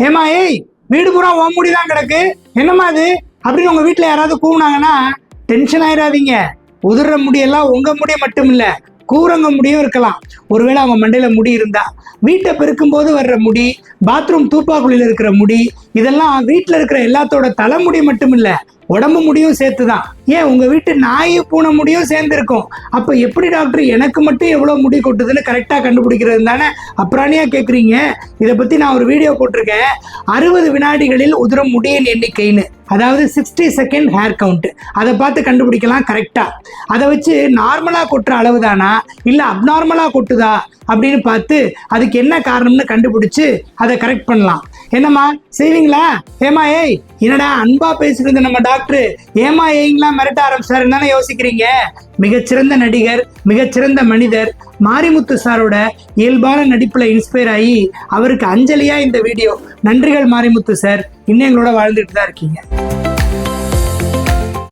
ஏமா ஏய், வீடு பூரா ஓ முடிதான் கிடக்கு, என்னம்மா அது அப்படின்னு உங்க வீட்டுல யாராவது கூவுனாங்கன்னா டென்ஷன் ஆயிடாதீங்க. உதிர்ற முடியெல்லாம் உங்க முடி மட்டும் இல்ல, கூரங்க முடியும் இருக்கலாம். ஒருவேளை அவங்க மண்டையில முடி இருந்தா, வீட்டை பெருக்கும் போது வர்ற முடி, பாத்ரூம் தூப்பாக்குழியில இருக்கிற முடி, இதெல்லாம் வீட்டுல இருக்கிற எல்லாத்தோட தலைமுடி மட்டும் இல்ல, உடம்பு முடியும் சேர்த்துதான். ஏன் உங்க வீட்டு நாய் பூனை முடியும் சேர்ந்து இருக்கும். அப்ப எப்படி டாக்டர் எனக்கு மட்டும் எவ்வளவு முடி கொட்டுதுன்னு கரெக்டா கண்டுபிடிக்கிறது தானே அப்புறாணியா கேக்குறீங்க. இதை பத்தி நான் ஒரு வீடியோ போட்டிருக்கேன், 60 வினாடிகளில் உதிரும் முடியின் எண்ணிக்கைன்னு. அதாவது 60 செகண்ட் ஹேர் கவுண்ட். அதை பார்த்து கண்டுபிடிக்கலாம் கரெக்டா. அதை வச்சு நார்மலா கொட்டுற அளவு தானா இல்ல அப்நார்மலா கொட்டுதா அப்படின்னு பார்த்து அதுக்கு என்ன காரணம்னு கண்டுபிடிச்சு அதை கரெக்ட் பண்ணலாம். என்னம்மா செய்வீங்களா? ஏமா ஏய், என்னடா அன்பா பேசிட்டு இருந்த நம்ம டாக்டர் ஏமா ஏங்களா மிரட்ட ஆரம்பிச்சாருன்னு தானே யோசிக்கிறீங்க. மிகச்சிறந்த நடிகர், மிகச்சிறந்த மனிதர் மாரிமுத்து சாரோட இயல்பான நடிப்புல இன்ஸ்பயர் ஆகி அவருக்கு அஞ்சலியா இந்த வீடியோ. நன்றிகள் மாரிமுத்து சார், இன்னும் எங்களோட வாழ்ந்துட்டு தான் இருக்கீங்க.